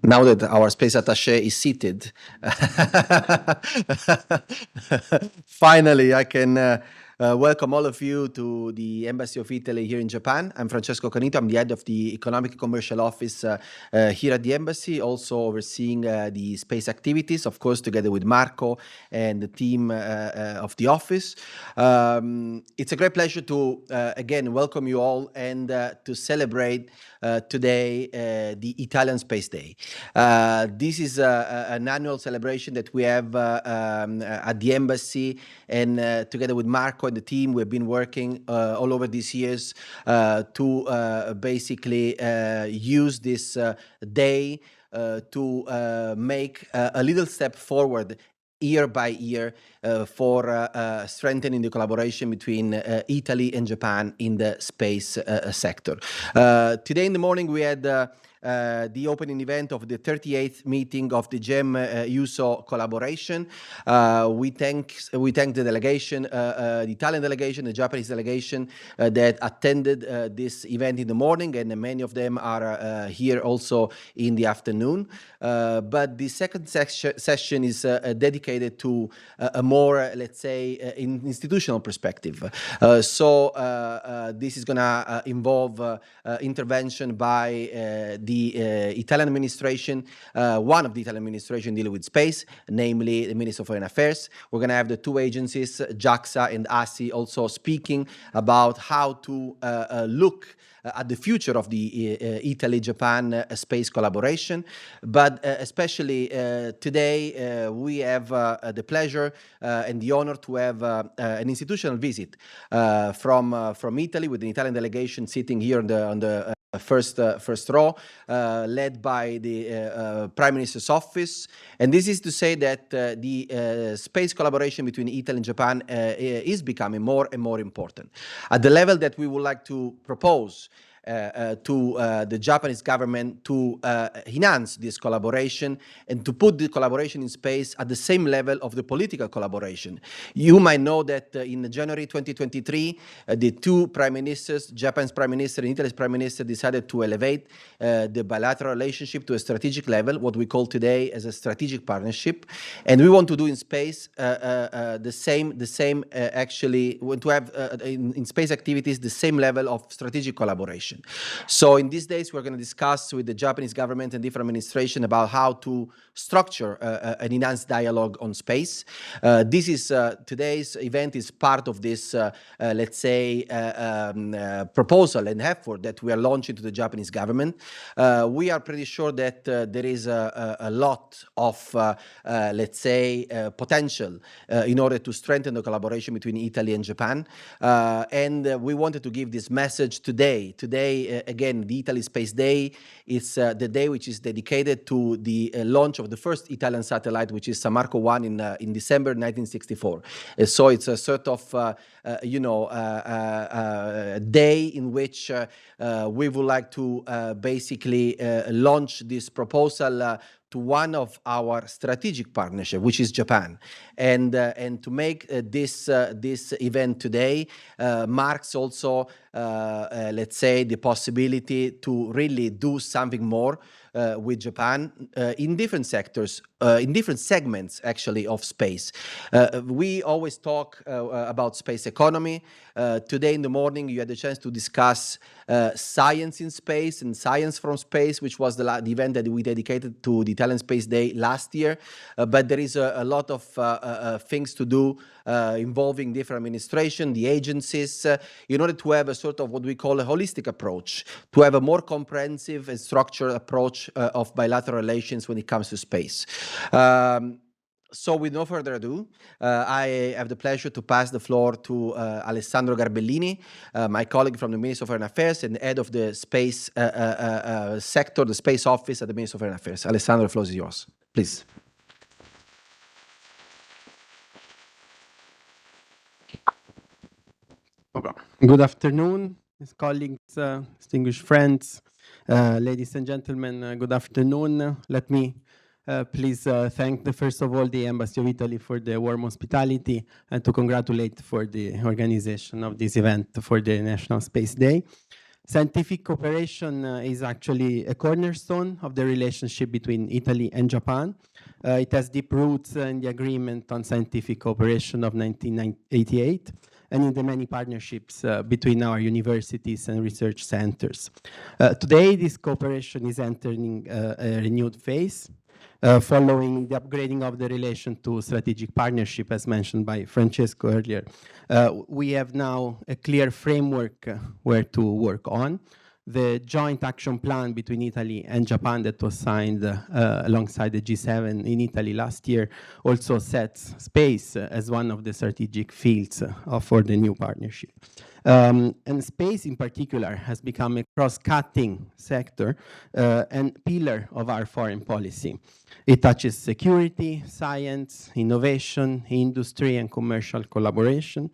Now that our space attaché is seated, finally I can welcome all of you to the Embassy of Italy here in Japan. I'm Francesco CANNITO. I'm the head of the Economic and Commercial Office here at the Embassy, also overseeing the space activities, of course, together with Marco and the team of the office. It's a great pleasure to, again, welcome you all and to celebrate today the Italian Space Day. This is an annual celebration that we have at the Embassy, and together with Marco and the team, we've been working all over these years to basically use this day to make a little step forward year by year for strengthening the collaboration between Italy and Japan in the space sector. Today in the morning we had the opening event of the 38th meeting of the GEM-USO collaboration. We thank the delegation, the Italian delegation, the Japanese delegation that attended this event in the morning, and many of them are here also in the afternoon. But the second session is dedicated to a more, let's say, institutional perspective. So this is going to involve intervention by the Italian administration, one of the Italian administration dealing with space, namely the Minister of Foreign Affairs. We're going to have the two agencies, JAXA and ASI, also speaking about how to look at the future of the Italy-Japan space collaboration. But especially today, we have the pleasure and the honor to have an institutional visit from Italy, with the Italian delegation sitting here on the first row, led by the Prime Minister's office. And this is to say that the space collaboration between Italy and Japan is becoming more and more important. At the level that we would like to propose to the Japanese government to enhance this collaboration and to put the collaboration in space at the same level of the political collaboration. You might know that in January 2023, the two prime ministers, Japan's prime minister and Italy's prime minister, decided to elevate the bilateral relationship to a strategic level, what we call today as a strategic partnership. And we want to do in space the same actually, want to have in space activities the same level of strategic collaboration. So in these days, we're going to discuss with the Japanese government and different administration about how to structure an enhanced dialogue on space. This is today's event is part of this, let's say, proposal and effort that we are launching to the Japanese government. We are pretty sure that there is a lot of, let's say, potential in order to strengthen the collaboration between Italy and Japan. And we wanted to give this message today. Today, again, the Italy Space Day is the day which is dedicated to the launch of the first Italian satellite, which is Samarco 1 in December 1964. So it's a sort of, day in which we would like to basically launch this proposal to one of our strategic partnership, which is Japan, and to make this event today marks also, let's say, the possibility to really do something more with Japan in different sectors, in different segments, actually, of space. We always talk about space economy. Today in the morning, you had the chance to discuss science in space and science from space, which was the event that we dedicated to the Italian Space Day last year. But there is a lot of things to do involving different administration, the agencies, in order to have a sort of what we call a holistic approach, to have a more comprehensive and structured approach of bilateral relations when it comes to space. So with no further ado, I have the pleasure to pass the floor to Alessandro Garbellini, my colleague from the Ministry of Foreign Affairs and head of the space sector, the space office at the Ministry of Foreign Affairs. Alessandro, the floor is yours, please. Good afternoon, colleagues, distinguished friends, ladies and gentlemen, good afternoon. Let me please thank first of all the Embassy of Italy for the warm hospitality and to congratulate for the organization of this event for the National Space Day. Scientific cooperation is actually a cornerstone of the relationship between Italy and Japan. It has deep roots in the agreement on scientific cooperation of 1988 and in the many partnerships between our universities and research centers. Today, this cooperation is entering a renewed phase. Following the upgrading of the relation to strategic partnership, as mentioned by Francesco earlier. We have now a clear framework where to work on. The joint action plan between Italy and Japan that was signed alongside the G7 in Italy last year also sets space as one of the strategic fields for the new partnership. And space in particular has become a cross-cutting sector and pillar of our foreign policy. It touches security, science, innovation, industry, and commercial collaboration,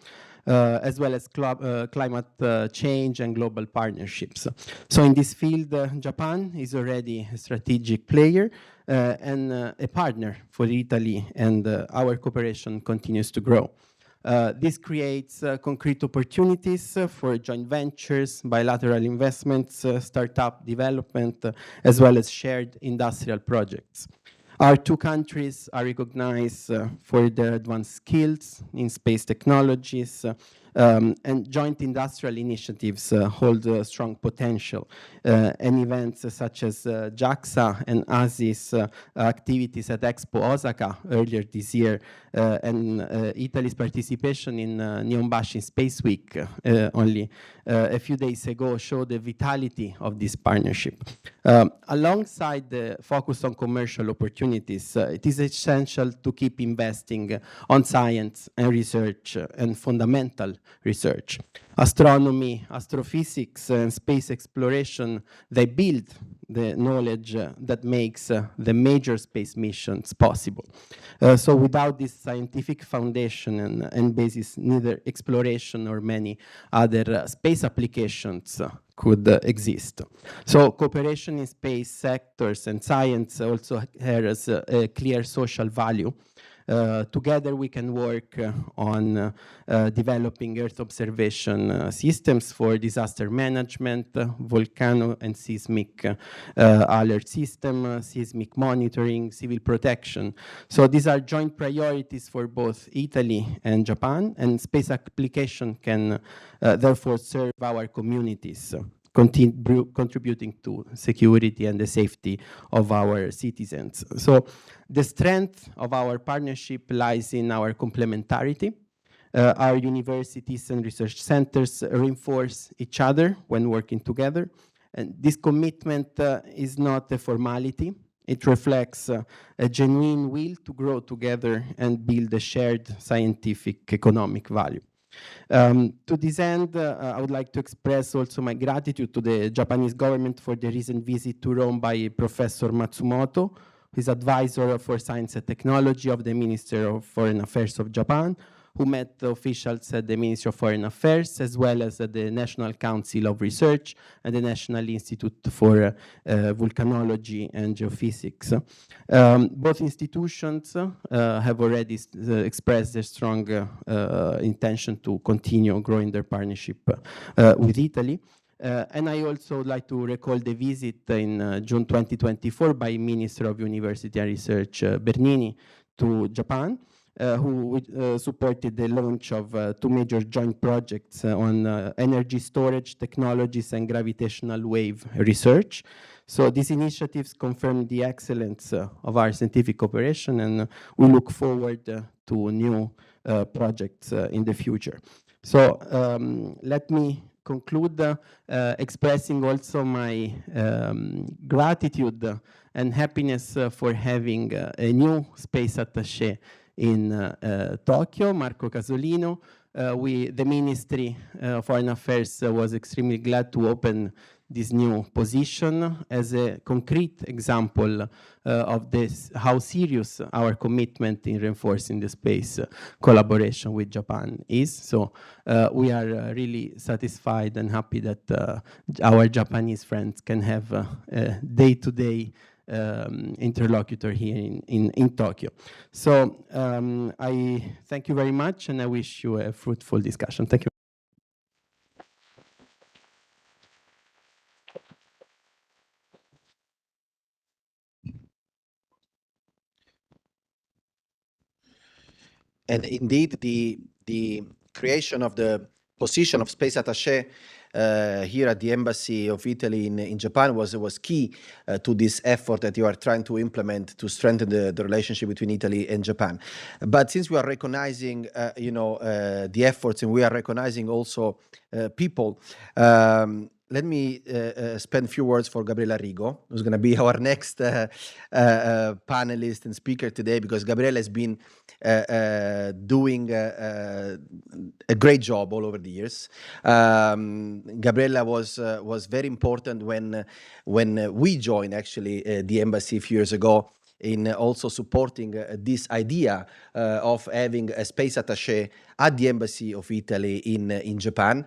as well as climate change and global partnerships. So in this field, Japan is already a strategic player and a partner for Italy, and our cooperation continues to grow. This creates concrete opportunities for joint ventures, bilateral investments, startup development, as well as shared industrial projects. Our two countries are recognized for their advanced skills in space technologies, and joint industrial initiatives hold strong potential. And events such as JAXA and ASIS activities at Expo Osaka earlier this year, and Italy's participation in Nihonbashi Space Week only a few days ago showed the vitality of this partnership. Alongside the focus on commercial opportunities, it is essential to keep investing on science and research and fundamental research. Astronomy, astrophysics, and space exploration, they build the knowledge that makes the major space missions possible. So without this scientific foundation and basis, neither exploration or many other space applications could exist. So cooperation in space sectors and science also has a clear social value. Together we can work on developing Earth observation systems for disaster management, volcano and seismic alert system, seismic monitoring, civil protection. So these are joint priorities for both Italy and Japan, and space application can therefore serve our communities, contributing to security and the safety of our citizens. So the strength of our partnership lies in our complementarity. Our universities and research centers reinforce each other when working together. And this commitment is not a formality. It reflects a genuine will to grow together and build a shared scientific economic value. To this end, I would like to express also my gratitude to the Japanese government for the recent visit to Rome by Professor Matsumoto, who is advisor for science and technology of the Minister of Foreign Affairs of Japan, who met officials at the Ministry of Foreign Affairs, as well as at the National Council of Research and the National Institute for Volcanology and Geophysics. Both institutions have already expressed their strong intention to continue growing their partnership with Italy. And I also would like to recall the visit in June 2024 by Minister of University and Research Bernini to Japan, who supported the launch of two major joint projects on energy storage technologies and gravitational wave research. So these initiatives confirm the excellence of our scientific cooperation, and we look forward to new projects in the future. So let me conclude expressing also my gratitude and happiness for having a new space attaché in Tokyo, Marco Casolino. The Ministry of Foreign Affairs was extremely glad to open this new position as a concrete example of this, how serious our commitment in reinforcing the space collaboration with Japan is. So we are really satisfied and happy that our Japanese friends can have a day-to-day interlocutor here in Tokyo. So I thank you very much, and I wish you a fruitful discussion. Thank you. And indeed, the creation of the position of space attaché here at the Embassy of Italy in Japan was key to this effort that you are trying to implement to strengthen the relationship between Italy and Japan. But since we are recognizing, the efforts, and we are recognizing also people, let me spend a few words for Gabriella ARRIGO, who's going to be our next panelist and speaker today, because Gabriella has been doing a great job all over the years. Gabriella was very important when we joined actually the embassy a few years ago, in also supporting this idea of having a space attaché at the Embassy of Italy in Japan,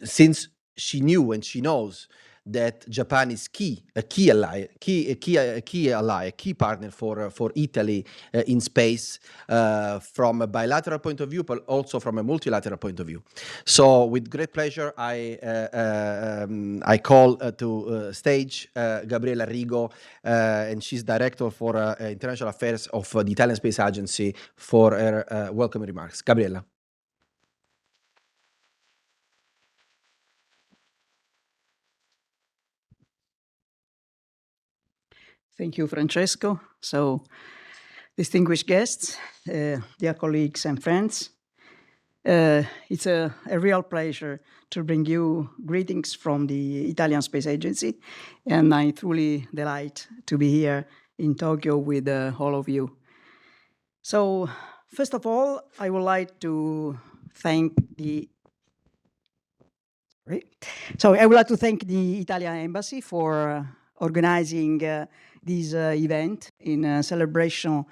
since she knew and she knows that Japan is a key ally, a key partner for Italy in space, from a bilateral point of view, but also from a multilateral point of view. So, with great pleasure, I call to stage Gabriella ARRIGO, and she's Director for International Affairs of the Italian Space Agency, for her welcome remarks. Gabriella. Thank you, Francesco. So, distinguished guests, dear colleagues and friends, it's a real pleasure to bring you greetings from the Italian Space Agency, and I'm truly delighted to be here in Tokyo with all of you. So, first of all, I would like to thank the Italian Embassy for organizing this event in celebration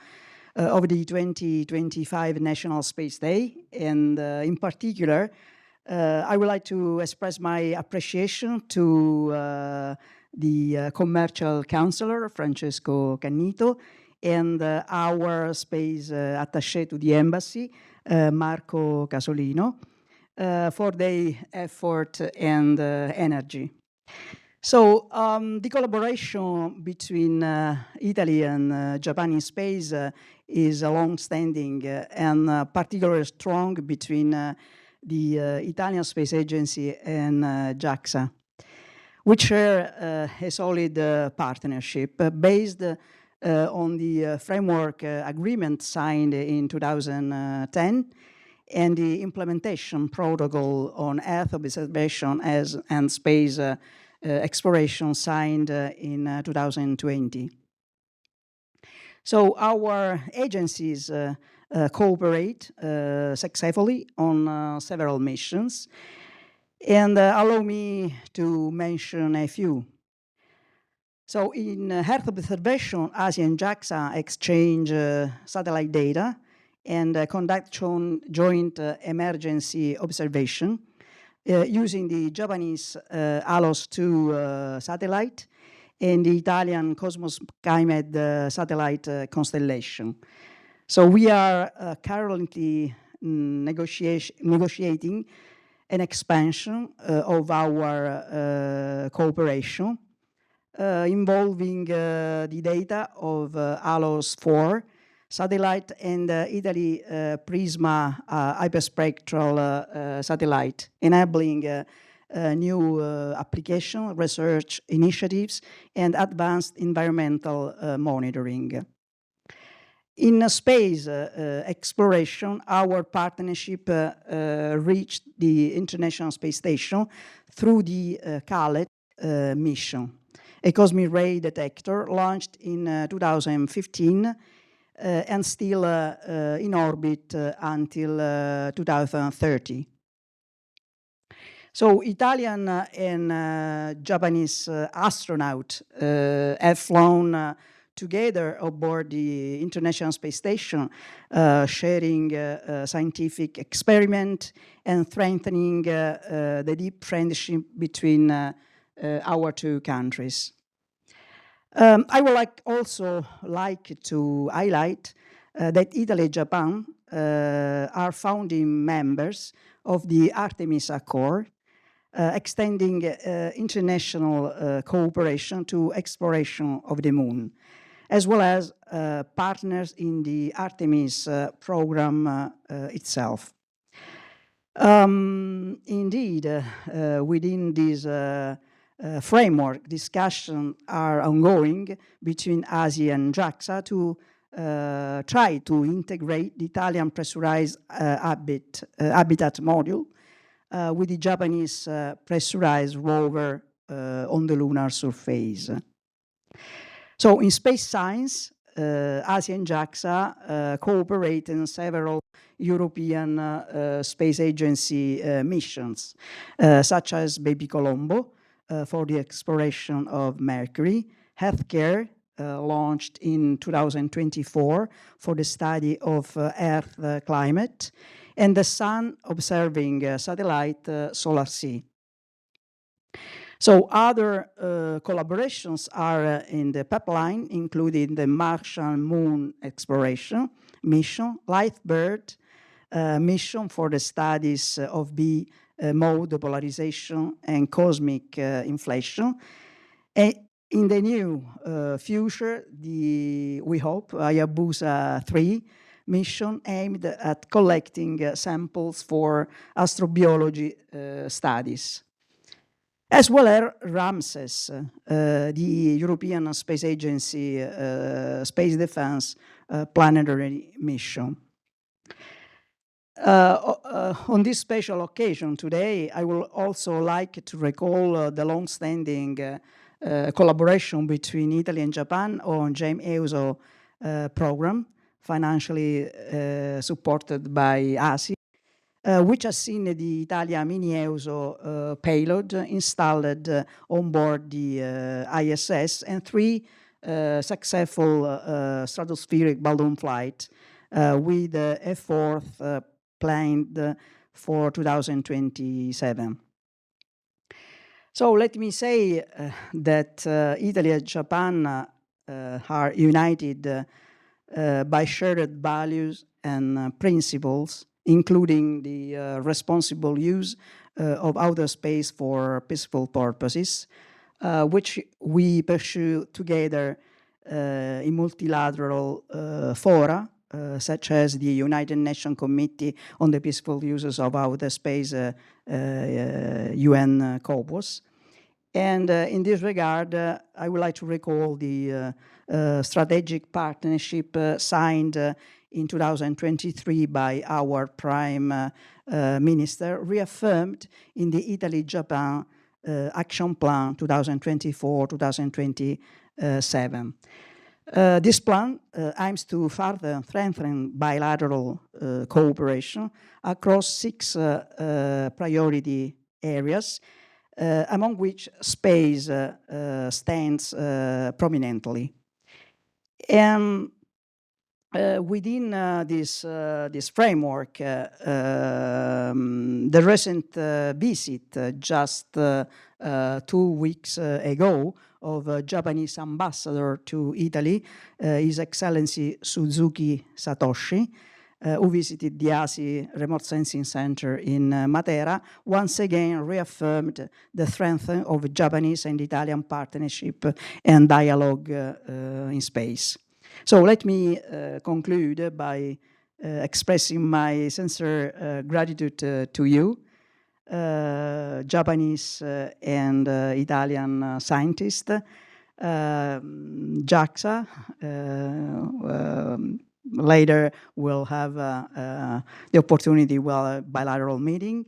of the 2025 National Space Day. And in particular, I would like to express my appreciation to the Commercial Counselor, Francesco CANNITO, and our space attaché to the embassy, Marco Casolino, for their effort and energy. So the collaboration between Italy and Japan in space is long-standing and particularly strong between the Italian Space Agency and JAXA, which share a solid partnership based on the framework agreement signed in 2010 and the implementation protocol on Earth observation and space exploration signed in 2020. So our agencies cooperate successfully on several missions, and allow me to mention a few. So in Earth observation, ASI and JAXA exchange satellite data and conduct joint emergency observation using the Japanese ALOS 2 satellite and the Italian Cosmos Skymed satellite constellation. So we are currently negotiating an expansion of our cooperation involving the data of ALOS 4 satellite and Italy Prisma hyperspectral satellite, enabling new application, research initiatives, and advanced environmental monitoring. In space exploration, our partnership reached the International Space Station through the CALET mission, a cosmic ray detector launched in 2015 and still in orbit until 2030. So Italian and Japanese astronauts have flown together aboard the International Space Station, sharing scientific experiment and strengthening the deep friendship between our two countries. I would also like to highlight that Italy and Japan are founding members of the Artemis Accord, extending international cooperation to exploration of the moon. as well as partners in the Artemis program itself. Indeed, within this framework, discussions are ongoing between ASI and JAXA to try to integrate the Italian pressurized habitat module with the Japanese pressurized rover on the lunar surface. So in space science, ASI and JAXA cooperate in several European Space Agency missions, such as Baby Colombo for the exploration of Mercury, healthcare launched in 2024 for the study of Earth climate, and the Sun observing satellite Solar Sea. So other collaborations are in the pipeline, including the Martian Moon Exploration mission, LiteBIRD mission for the studies of B-mode polarization and cosmic inflation. And in the near future, we hope, Hayabusa 3 mission aimed at collecting samples for astrobiology studies, as well as Ramses, the European Space Agency Space Defense Planetary Mission. On this special occasion today, I would also like to recall the long-standing collaboration between Italy and Japan on JAME-EUSO program, financially supported by ASI, which has seen the Italia mini-EUSO payload installed on board the ISS and 3 successful stratospheric balloon flight with a 4th planned for 2027. So let me say that Italy and Japan are united by shared values and principles, including the responsible use of outer space for peaceful purposes, which we pursue together in multilateral fora, such as the United Nations Committee on the Peaceful Uses of Outer Space, UN COPUOS. And in this regard, I would like to recall the strategic partnership signed in 2023 by our Prime Minister, reaffirmed in the Italy-Japan Action Plan 2024-2027. This plan aims to further strengthen bilateral cooperation across 6 priority areas, among which space stands prominently. And within this framework, the recent visit just 2 weeks ago of Japanese ambassador to Italy, His Excellency Suzuki Satoshi, who visited the ASI Remote Sensing Center in Matera, once again reaffirmed the strength of Japanese and Italian partnership and dialogue in space. So let me conclude by expressing my sincere gratitude to you, Japanese and Italian scientists, JAXA. Later we'll have the opportunity a bilateral meeting.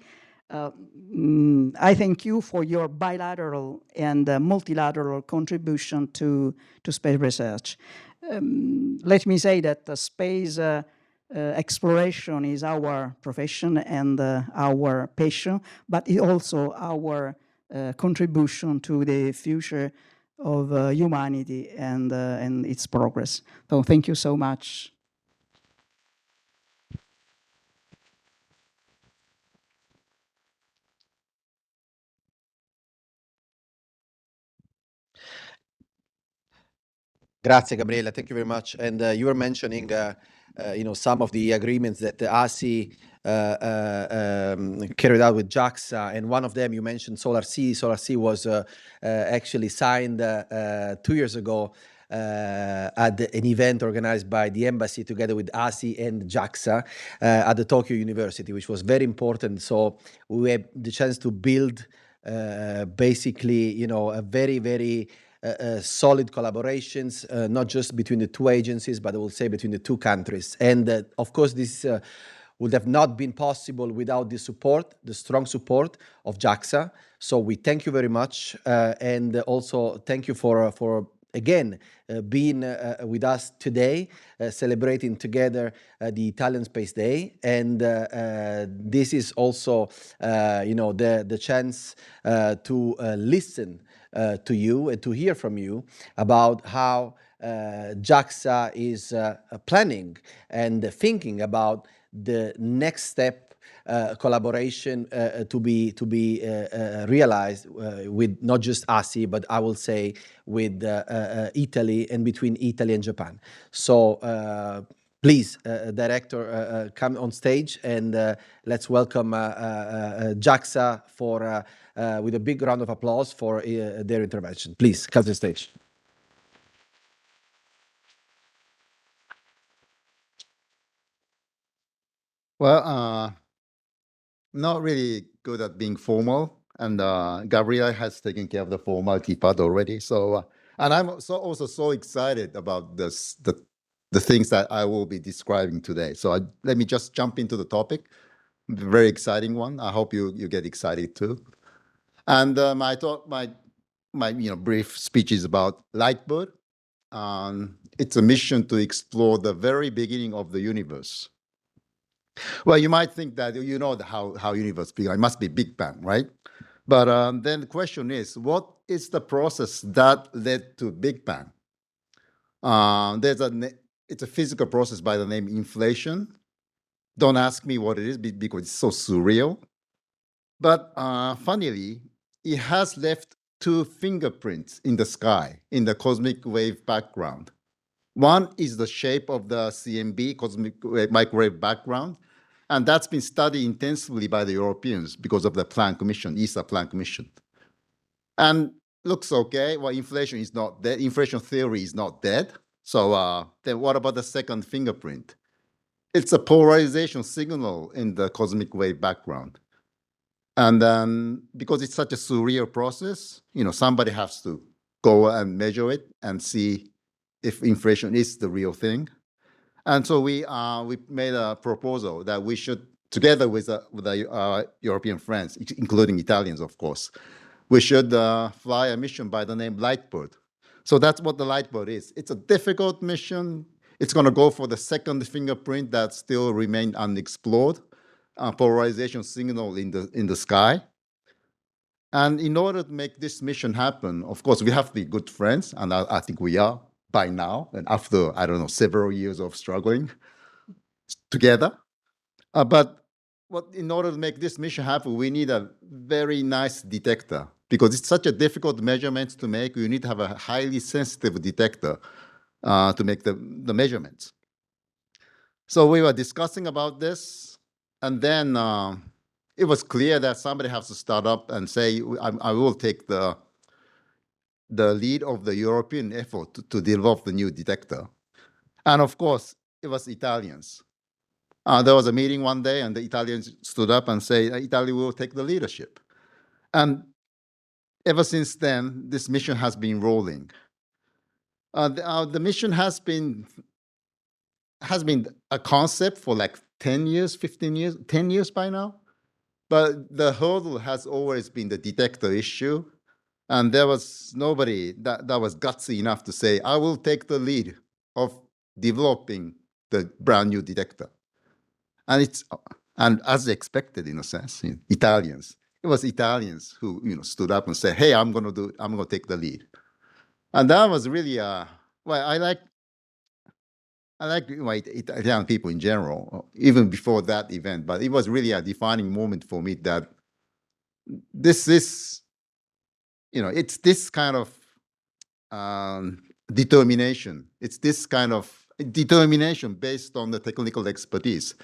I thank you for your bilateral and multilateral contribution to space research. Let me say that space exploration is our profession and our passion, but it also our contribution to the future of humanity and its progress. So thank you so much. Grazie, Gabriella. Thank you very much. And you were mentioning, some of the agreements that the ASI carried out with JAXA, and one of them you mentioned Solar Sea. Solar Sea was actually signed 2 years ago at an event organized by the embassy together with ASI and JAXA at the Tokyo University, which was very important. So we had the chance to build basically, you know, a very, very solid collaborations, not just between the two agencies, but I will say between the two countries. And of course, this would have not been possible without the support, the strong support of JAXA. So we thank you very much, and also thank you for again being with us today, celebrating together the Italian Space Day. And this is also, you know, the chance to listen to you and to hear from you about how JAXA is planning and thinking about the next step collaboration to be realized with not just ASI, but I will say with Italy and between Italy and Japan. So please, Director, come on stage and let's welcome JAXA for with a big round of applause for their intervention. Please, come to the stage. Well, not really good at being formal, and Gabriella has taken care of the formality part already. So, and I'm also so excited about the things that I will be describing today. So let me just jump into the topic. Very exciting one. I hope you get excited too. And I thought my brief speech is about LiteBIRD. It's a mission to explore the very beginning of the universe. Well, you might think that you know how universe began. It must be Big Bang, right? But then the question is, what is the process that led to Big Bang? It's a physical process by the name inflation. Don't ask me what it is because it's so surreal. But funnily, it has left two fingerprints in the sky, in the cosmic wave background. One is the shape of the CMB, cosmic microwave background, and that's been studied intensively by the Europeans because of the Planck mission, ESA Planck mission. And looks okay. Well, inflation is not dead. Inflation theory is not dead. So then what about the second fingerprint? It's a polarization signal in the cosmic wave background. And then because it's such a surreal process, you know, somebody has to go and measure it and see if inflation is the real thing. And so we made a proposal that we should, together with our European friends, including Italians, of course, we should fly a mission by the name LiteBIRD. So that's what the LiteBIRD is. It's a difficult mission. It's going to go for the second fingerprint that still remained unexplored, polarization signal in the sky. And in order to make this mission happen, of course, we have to be good friends, and I think we are by now, and after, I don't know, several years of struggling together. But in order to make this mission happen, we need a very nice detector, because it's such a difficult measurement to make. You need to have a highly sensitive detector to make the measurements. So we were discussing about this, and then it was clear that somebody has to start up and say, I will take the lead of the European effort to develop the new detector. And of course, it was Italians. There was a meeting one day, and the Italians stood up and said, Italy will take the leadership. And ever since then, this mission has been rolling. The mission has been a concept for like 10 years, 15 years, 10 years by now. But the hurdle has always been the detector issue. And there was nobody that was gutsy enough to say, I will take the lead of developing the brand new detector. And as expected, in a sense, Italians. It was Italians who stood up and said, hey, I'm going to take the lead. And that was really well, I like Italian people in general, even before that event, but it was really a defining moment for me that this is, it's this kind of determination. It's this kind of determination based on the technical expertise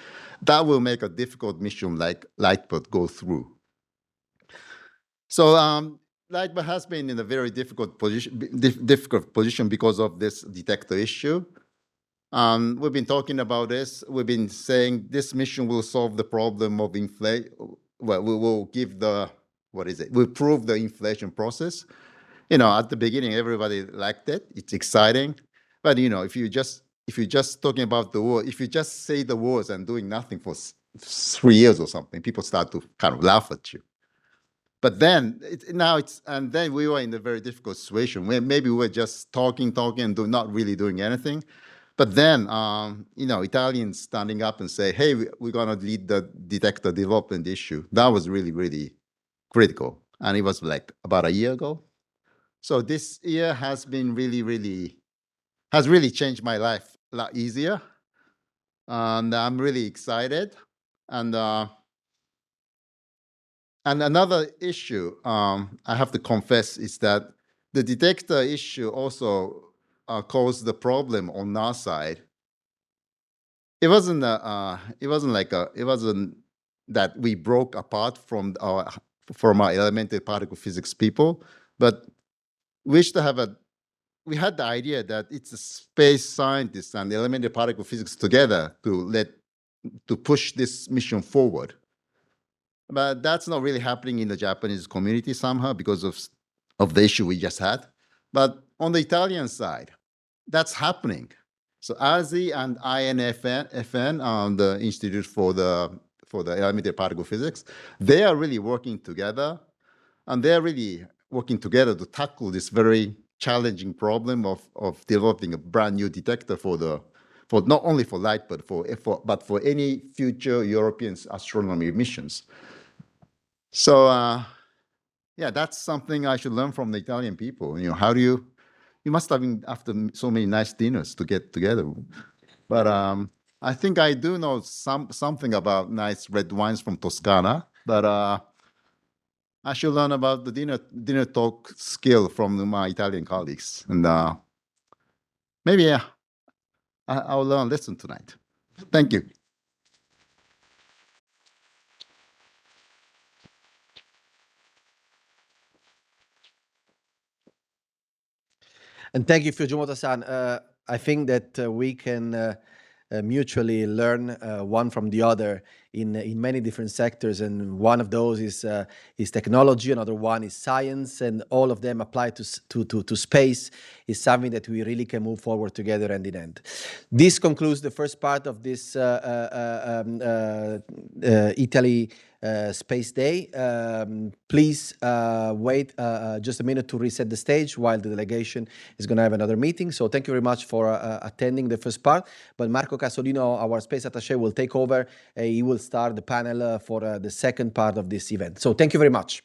that will make a difficult mission like LiteBIRD go through. So LiteBIRD has been in a very difficult position because of this detector issue. We've been talking about this. We've been saying this mission will solve the problem of inflation. Well, we will give the, we'll prove the inflation process. You know, at the beginning, everybody liked it. It's exciting. But, you know, if you're just talking about the war, if you just say the words and doing nothing for 3 years or something, people start to kind of laugh at you. But then, and then we were in a very difficult situation where maybe we were just talking and not really doing anything. But then, you know, Italians standing up and say, hey, we're going to lead the detector development issue. That was really, really critical. And it was like about a year ago. So this year has been has really changed my life a lot easier. And I'm really excited. And another issue I have to confess is that the detector issue also caused the problem on our side. It wasn't that we broke apart from our elementary particle physics people, but we had the idea that it's a space scientists and elementary particle physics together to push this mission forward. But that's not really happening in the Japanese community somehow because of the issue we just had. But on the Italian side, that's happening. So ASI and INFN, the Institute for the Elementary Particle Physics, they are really working together, and they're really working together to tackle this very challenging problem of developing a brand new detector for not only for LiteBIRD, but for any future European astronomy missions. So yeah, that's something I should learn from the Italian people. You know, how do you must have been after so many nice dinners to get together. But I think I do know something about nice red wines from Toscana. But I should learn about the dinner talk skill from my Italian colleagues, and maybe I'll learn a lesson tonight. Thank you. And thank you, Fujimoto-san. I think that we can mutually learn one from the other in many different sectors, and one of those is technology, another one is science, and all of them apply to space is something that we really can move forward together hand in hand. This concludes the first part of this Italy Space Day. Please wait just a minute to reset the stage while the delegation is going to have another meeting. So thank you very much for attending the first part. But Marco Casolino, our space attaché, will take over. He will start the panel for the second part of this event. So thank you very much.